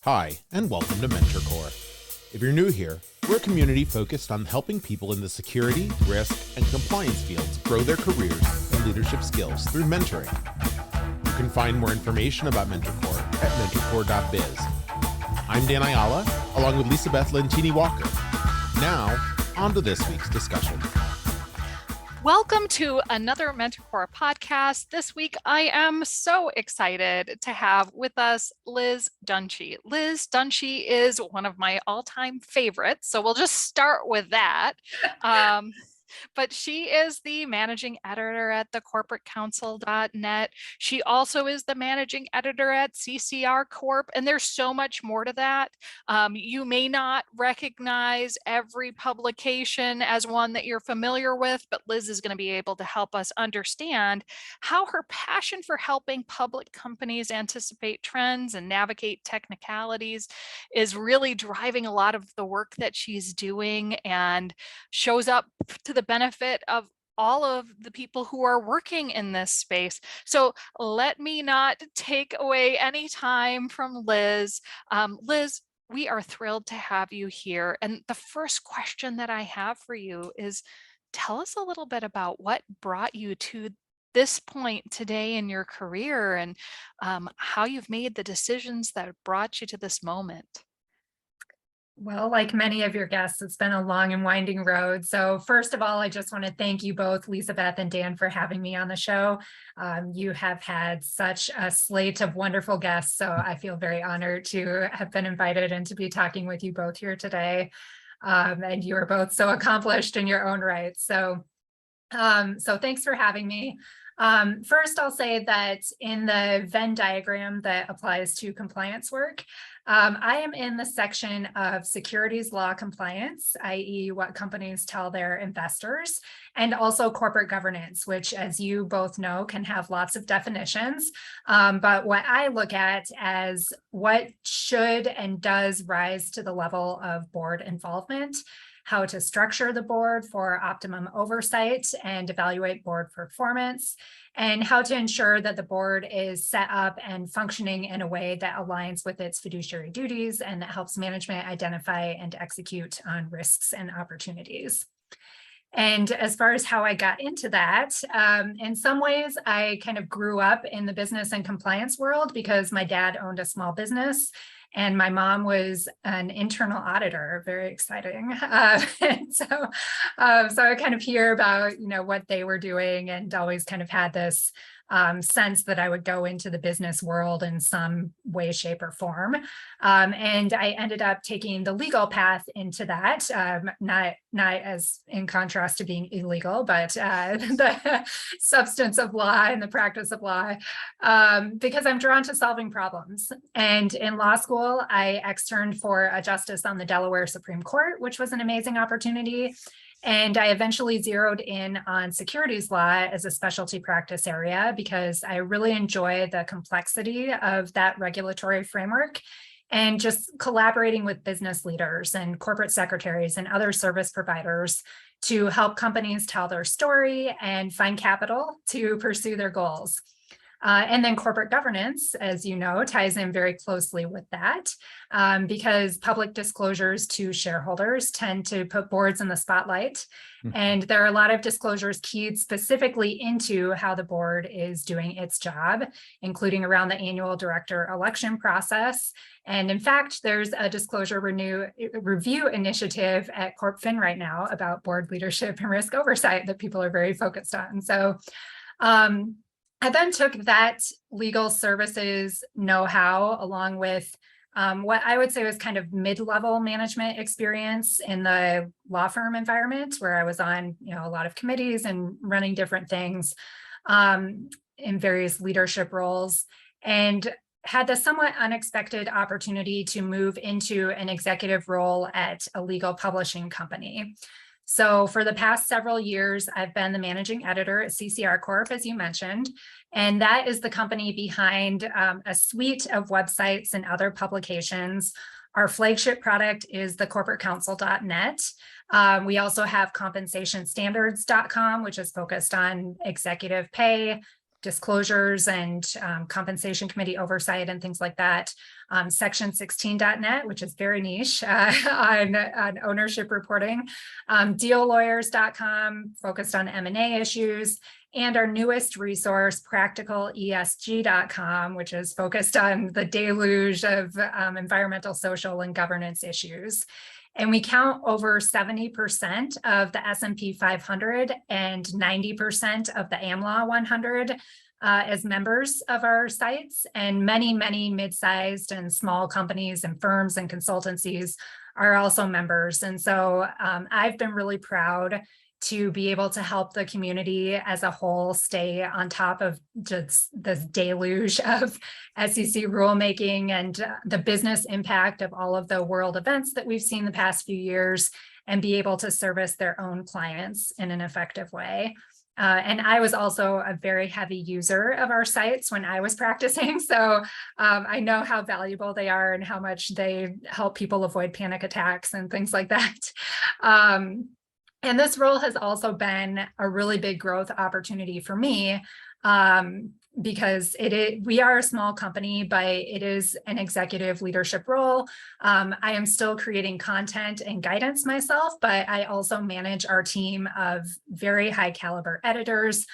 Hi, and welcome to Mentor Corps. If you're new here, we're a community focused on helping people in the security, risk, and compliance fields grow their careers and leadership skills through mentoring. You can find more information about Mentor Corps at mentorcorps.biz. I'm Dan Ayala, along with Lisa Beth Lentini Walker. Now, on to this week's discussion. Welcome to another Mentor Corps podcast. This week, I am so excited to have with us Liz Dunshee. Liz Dunshee is one of my all-time favorites, so we'll just start with that. But she is the managing editor at thecorporatecouncil.net. She also is the managing editor at CCR Corp, and there's so much more to that. You may not recognize every publication as one that you're familiar with, but Liz is going to be able to help us understand how her passion for helping public companies anticipate trends and navigate technicalities is really driving a lot of the work that she's doing and shows up to the benefit of all of the people who are working in this space. So let me not take away any time from Liz. Liz, we are thrilled to have you here. And the first question that I have for you is, tell us a little bit about what brought you to this point today in your career and how you've made the decisions that brought you to this moment. Well, like many of your guests, it's been a long and winding road. So first of all, I just want to thank you both, Lisa Beth and Dan, for having me on the show. You have had such a slate of wonderful guests, so I feel very honored to have been invited and to be talking with you both here today. And you are both so accomplished in your own right. So thanks for having me. First, I'll say that in the Venn diagram that applies to compliance work, I am in the section of securities law compliance, i.e. what companies tell their investors, and also corporate governance, which, as you both know, can have lots of definitions. But what I look at as what should and does rise to the level of board involvement, how to structure the board for optimum oversight and evaluate board performance, and how to ensure that the board is set up and functioning in a way that aligns with its fiduciary duties and that helps management identify and execute on risks and opportunities. And as far as how I got into that, in some ways, I kind of grew up in the business and compliance world because my dad owned a small business and my mom was an internal auditor. Very exciting. So I kind of hear about, what they were doing and always kind of had this sense that I would go into the business world in some way, shape, or form. And I ended up taking the legal path into that, not as in contrast to being illegal, but the substance of law and the practice of law, because I'm drawn to solving problems. And in law school, I externed for a justice on the Delaware Supreme Court, which was an amazing opportunity. And I eventually zeroed in on securities law as a specialty practice area because I really enjoy the complexity of that regulatory framework and just collaborating with business leaders and corporate secretaries and other service providers to help companies tell their story and find capital to pursue their goals. And then corporate governance, as you know, ties in very closely with that because public disclosures to shareholders tend to put boards in the spotlight. And there are a lot of disclosures keyed specifically into how the board is doing its job, including around the annual director election process. And in fact, there's a disclosure review initiative at CorpFin right now about board leadership and risk oversight that people are very focused on. So I then took that legal services know-how along with what I would say was kind of mid-level management experience in the law firm environment where I was on, a lot of committees and running different things in various leadership roles, and had the somewhat unexpected opportunity to move into an executive role at a legal publishing company. So for the past several years, I've been the managing editor at CCR Corp, as you mentioned, and that is the company behind a suite of websites and other publications. Our flagship product is thecorporatecouncil.net. We also have compensationstandards.com, which is focused on executive pay, disclosures and compensation committee oversight and things like that. Section16.net, which is very niche on ownership reporting. Deallawyers.com, focused on M&A issues. And our newest resource, practicalesg.com, which is focused on the deluge of environmental, social, and governance issues. And we count over 70% of the S&P 500 and 90% of the AmLaw 100 as members of our sites. And many, many mid-sized and small companies and firms and consultancies are also members. And so I've been really proud to be able to help the community as a whole stay on top of just this deluge of SEC rulemaking and the business impact of all of the world events that we've seen the past few years, and be able to service their own clients in an effective way. And I was also a very heavy user of our sites when I was practicing. So I know how valuable they are and how much they help people avoid panic attacks and things like that. And this role has also been a really big growth opportunity for me, because we are a small company, but it is an executive leadership role. I am still creating content and guidance myself, but I also manage our team of very high caliber editors,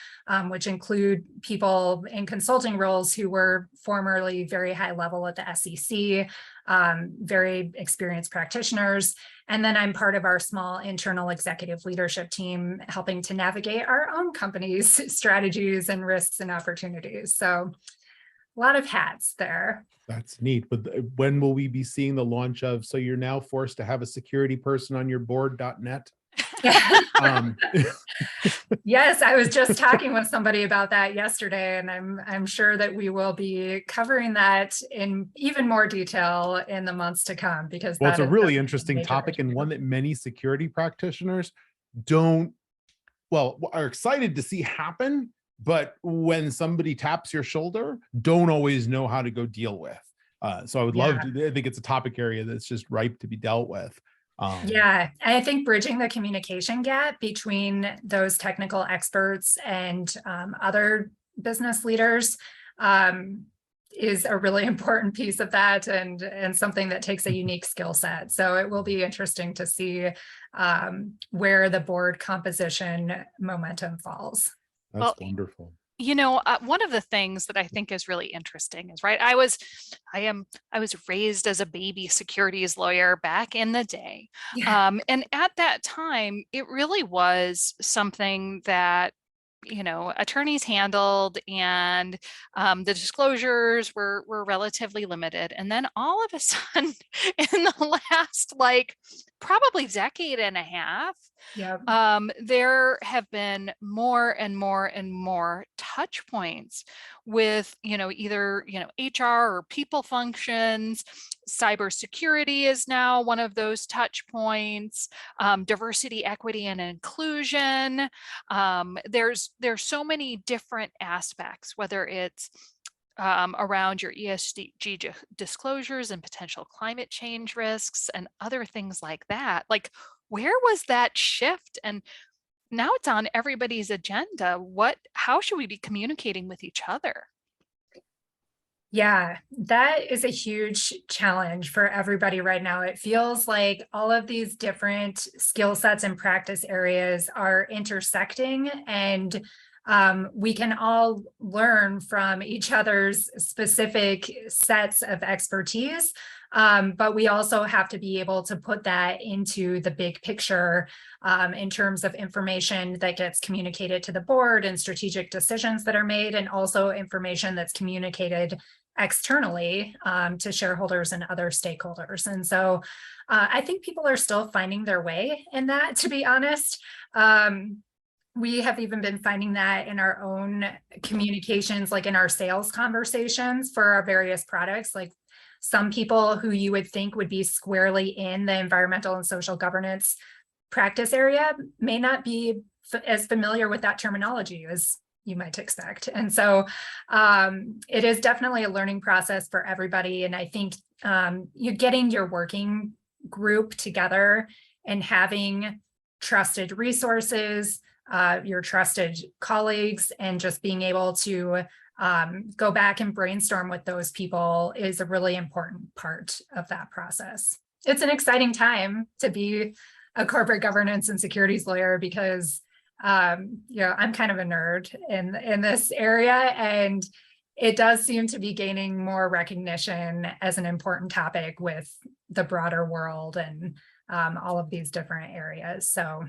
which include people in consulting roles who were formerly very high level at the SEC, very experienced practitioners. And then I'm part of our small internal executive leadership team, helping to navigate our own company's strategies and risks and opportunities. So a lot of hats there. That's neat. But when will we be seeing the launch of, so you're now forced to have a security person on your board.net? Yes, I was just talking with somebody about that yesterday, and I'm sure that we will be covering that in even more detail in the months to come, because it's a really interesting topic, and one that many security practitioners are excited to see happen, but when somebody taps your shoulder, don't always know how to go deal with. So I would love to, I think it's a topic area that's just ripe to be dealt with. Yeah, I think bridging the communication gap between those technical experts and other business leaders is a really important piece of that, and something that takes a unique skill set. So it will be interesting to see where the board composition momentum falls. That's wonderful. You know, one of the things that I think is really interesting is, right, I was raised as a baby securities lawyer back in the day. Yeah. And at that time, it really was something that, you know, attorneys handled, and the disclosures were relatively limited. And then all of a sudden, in the last probably decade and a half, there have been more and more and more touch points with, either, HR or people functions. Cybersecurity is now one of those touch points. Diversity, equity, and inclusion. There's so many different aspects, whether it's around your ESG disclosures and potential climate change risks and other things like that. Where was that shift? And now it's on everybody's agenda. How should we be communicating with each other? Yeah, that is a huge challenge for everybody right now. It feels like all of these different skill sets and practice areas are intersecting, and we can all learn from each other's specific sets of expertise. But we also have to be able to put that into the big picture in terms of information that gets communicated to the board and strategic decisions that are made, and also information that's communicated externally to shareholders and other stakeholders. And so I think people are still finding their way in that, to be honest. We have even been finding that in our own communications, like in our sales conversations for our various products. Like, some people who you would think would be squarely in the environmental and social governance practice area may not be as familiar with that terminology as you might expect. And so it is definitely a learning process for everybody. And I think you're getting your working group together and having trusted resources, your trusted colleagues, and just being able to go back and brainstorm with those people is a really important part of that process. It's an exciting time to be a corporate governance and securities lawyer because I'm kind of a nerd in this area, and it does seem to be gaining more recognition as an important topic with the broader world and all of these different areas. So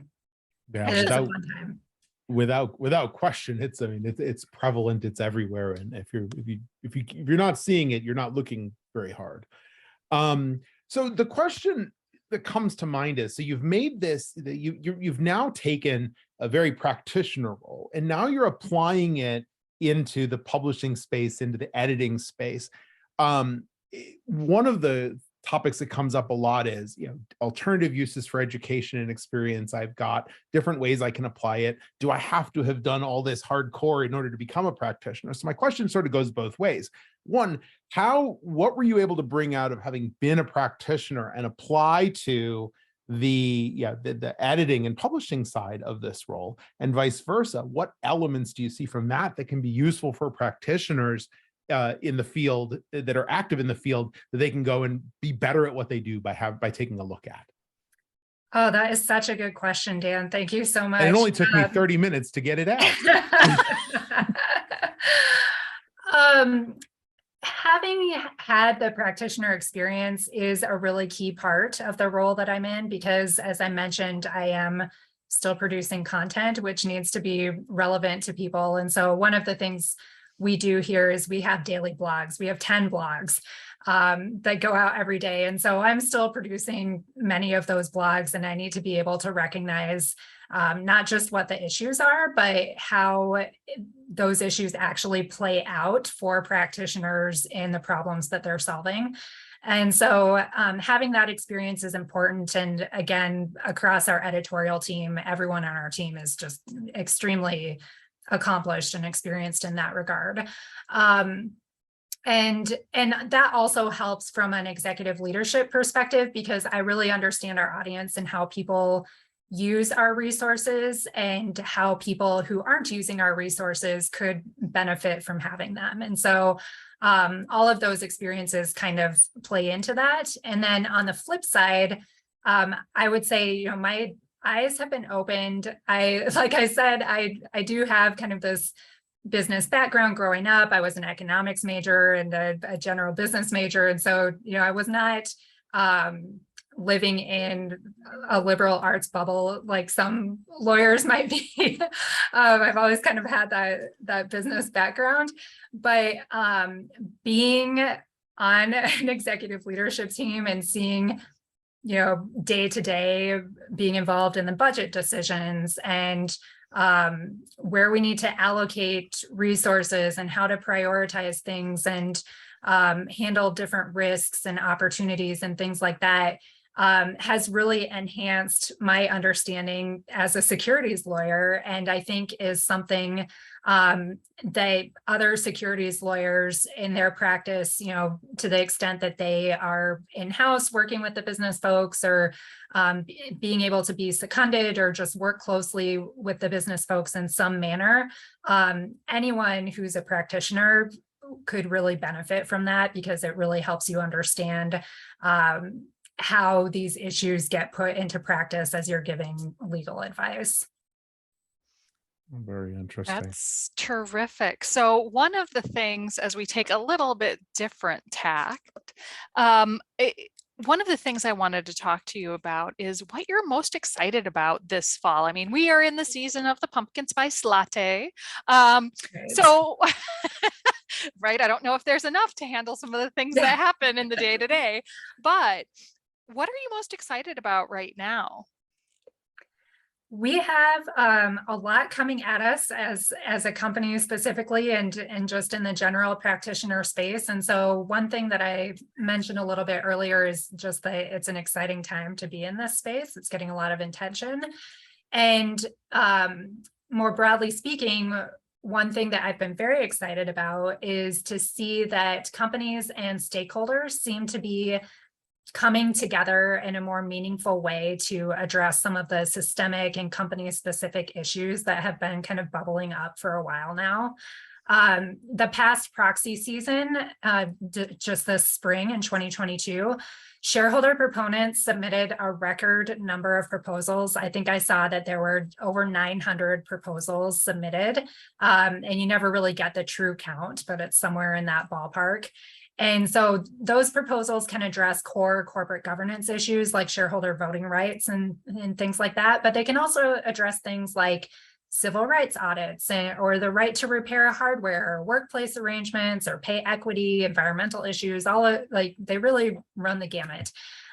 Yeah, it is a fun time. Without question, it's prevalent, it's everywhere, and if you're not seeing it, you're not looking very hard. So the question that comes to mind is, so you've made this, you've now taken a very practitioner role, and now you're applying it into the publishing space, into the editing space. One of the topics that comes up a lot is, alternative uses for education and experience. I've got different ways I can apply it. Do I have to have done all this hardcore in order to become a practitioner? So my question sort of goes both ways. One, what were you able to bring out of having been a practitioner and apply to the editing and publishing side of this role, and vice versa? What elements do you see from that can be useful for practitioners in the field, that are active in the field, that they can go and be better at what they do by taking a look at? Oh, that is such a good question, Dan. Thank you so much. And it only took me 30 minutes to get it out. Having had the practitioner experience is a really key part of the role that I'm in, because as I mentioned, I am still producing content, which needs to be relevant to people. And so one of the things we do here is we have daily blogs. We have 10 blogs that go out every day. And so I'm still producing many of those blogs, and I need to be able to recognize not just what the issues are, but how those issues actually play out for practitioners in the problems that they're solving. And so having that experience is important. And again, across our editorial team, everyone on our team is just extremely accomplished and experienced in that regard. And that also helps from an executive leadership perspective, because I really understand our audience and how people use our resources and how people who aren't using our resources could benefit from having them. And so all of those experiences kind of play into that. And then on the flip side, I would say, my eyes have been opened. Like I said, I do have kind of this business background growing up. I was an economics major and a general business major. And so, I was not living in a liberal arts bubble like some lawyers might be. I've always kind of had that business background, but being on an executive leadership team and seeing day to day, being involved in the budget decisions and where we need to allocate resources and how to prioritize things and handle different risks and opportunities and things like that has really enhanced my understanding as a securities lawyer. And I think is something that other securities lawyers in their practice, to the extent that they are in-house working with the business folks or being able to be seconded or just work closely with the business folks in some manner, anyone who's a practitioner could really benefit from that, because it really helps you understand how these issues get put into practice as you're giving legal advice. Very interesting. That's terrific. So one of the things, as we take a little bit different tact, one of the things I wanted to talk to you about is what you're most excited about this fall. I mean, we are in the season of the pumpkin spice latte. So, right, I don't know if there's enough to handle some of the things that happen in the day-to-day, but what are you most excited about right now? We have a lot coming at us as a company specifically, and just in the general practitioner space. And so one thing that I mentioned a little bit earlier is just that it's an exciting time to be in this space. It's getting a lot of attention. And more broadly speaking, one thing that I've been very excited about is to see that companies and stakeholders seem to be coming together in a more meaningful way to address some of the systemic and company specific issues that have been kind of bubbling up for a while now. The past proxy season, just this spring in 2022, shareholder proponents submitted a record number of proposals. I think I saw that there were over 900 proposals submitted, and you never really get the true count, but it's somewhere in that ballpark. And so those proposals can address core corporate governance issues like shareholder voting rights and things like that, but they can also address things like civil rights audits or the right to repair hardware, or workplace arrangements, or pay equity, environmental issues, they really run the gamut.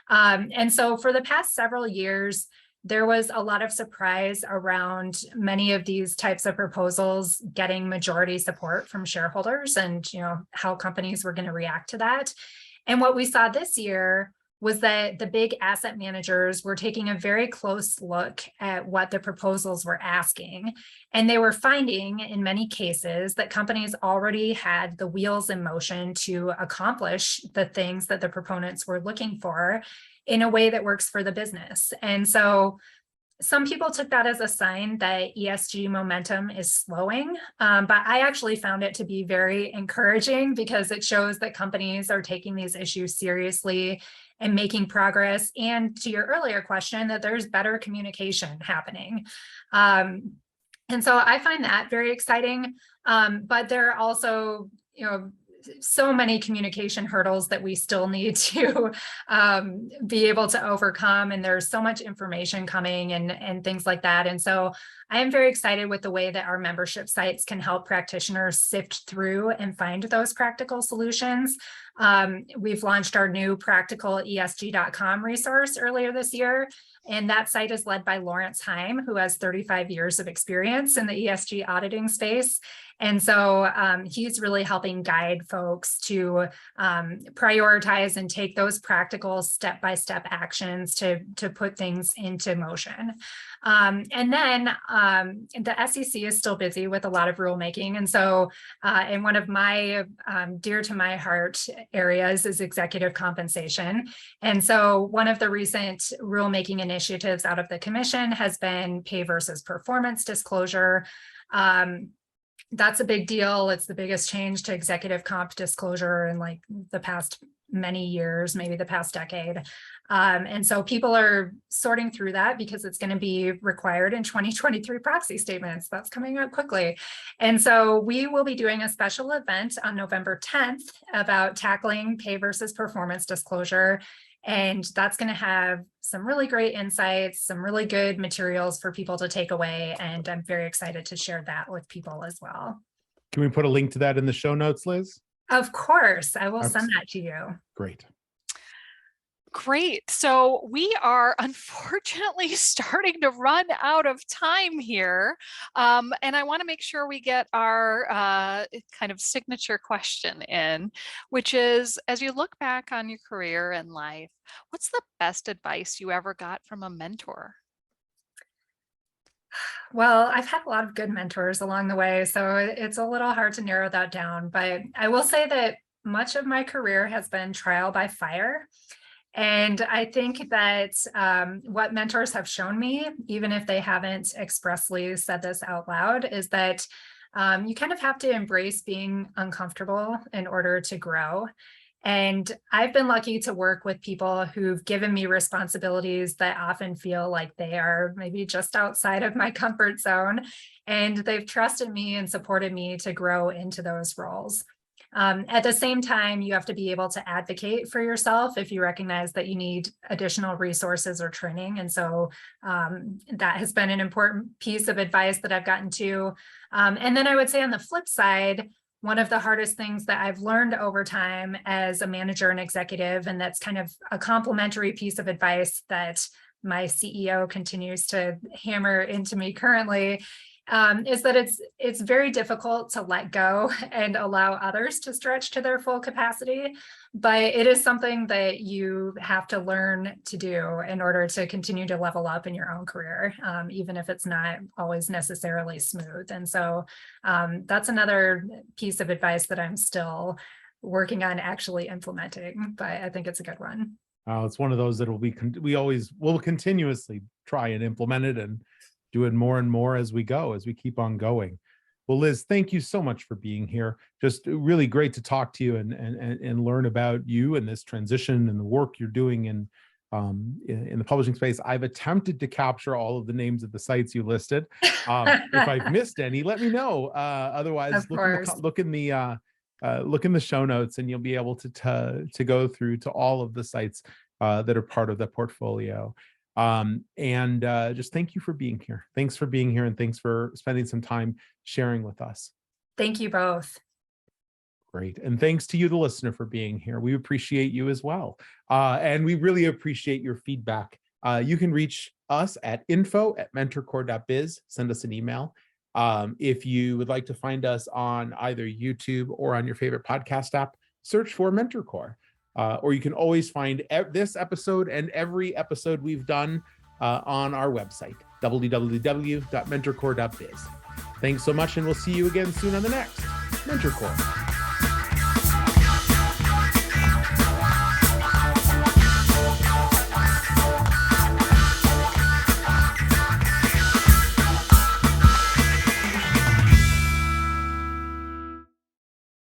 And so for the past several years, there was a lot of surprise around many of these types of proposals getting majority support from shareholders, and how companies were going to react to that. And what we saw this year was that the big asset managers were taking a very close look at what the proposals were asking. And they were finding in many cases that companies already had the wheels in motion to accomplish the things that the proponents were looking for in a way that works for the business. And so some people took that as a sign that ESG momentum is slowing, but I actually found it to be very encouraging, because it shows that companies are taking these issues seriously and making progress. And to your earlier question, that there's better communication happening. And so I find that very exciting. But there are also, so many communication hurdles that we still need to be able to overcome. And there's so much information coming and things like that. And so I am very excited with the way that our membership sites can help practitioners sift through and find those practical solutions. We've launched our new practicalesg.com resource earlier this year. And that site is led by Lawrence Heim, who has 35 years of experience in the ESG auditing space. And so he's really helping guide folks to prioritize and take those practical step-by-step actions to put things into motion. And then the SEC is still busy with a lot of rulemaking. And so in one of my dear to my heart areas is executive compensation. And so one of the recent rulemaking initiatives out of the commission has been pay versus performance disclosure. That's a big deal. It's the biggest change to executive comp disclosure in like the past many years, maybe the past decade. And so people are sorting through that because it's going to be required in 2023 proxy statements. That's coming up quickly. And so we will be doing a special event on November 10th about tackling pay versus performance disclosure. And that's going to have some really great insights, some really good materials for people to take away. And I'm very excited to share that with people as well. Can we put a link to that in the show notes, Liz? Of course, I will send that to you. Great. Great. So we are unfortunately starting to run out of time here. And I want to make sure we get our kind of signature question in, which is, as you look back on your career and life, what's the best advice you ever got from a mentor? Well, I've had a lot of good mentors along the way, so it's a little hard to narrow that down. But I will say that much of my career has been trial by fire. And I think that what mentors have shown me, even if they haven't expressly said this out loud, is that you kind of have to embrace being uncomfortable in order to grow. And I've been lucky to work with people who've given me responsibilities that often feel like they are maybe just outside of my comfort zone. And they've trusted me and supported me to grow into those roles. At the same time, you have to be able to advocate for yourself if you recognize that you need additional resources or training. And so that has been an important piece of advice that I've gotten to. And then I would say on the flip side, one of the hardest things that I've learned over time as a manager and executive, and that's kind of a complementary piece of advice that my CEO continues to hammer into me currently, is that it's very difficult to let go and allow others to stretch to their full capacity. But it is something that you have to learn to do in order to continue to level up in your own career, even if it's not always necessarily smooth. And so that's another piece of advice that I'm still working on actually implementing, but I think it's a good one. It's one of those that will continuously try and implement it and do it more and more as we keep on going. Well, Liz, thank you so much for being here. Just really great to talk to you and learn about you and this transition and the work you're doing in the publishing space. I've attempted to capture all of the names of the sites you listed. If I've missed any, let me know. Otherwise, look in the show notes, and you'll be able to go through to all of the sites that are part of the portfolio. Just thank you for being here. Thanks for being here, and thanks for spending some time sharing with us. Thank you both. Great. And thanks to you, the listener, for being here. We appreciate you as well. And we really appreciate your feedback. You can reach us at info@mentorcore.biz. Send us an email. If you would like to find us on either YouTube or on your favorite podcast app, search for MentorCore. Or you can always find this episode and every episode we've done on our website, www.mentorcore.biz. Thanks so much, and we'll see you again soon on the next MentorCore.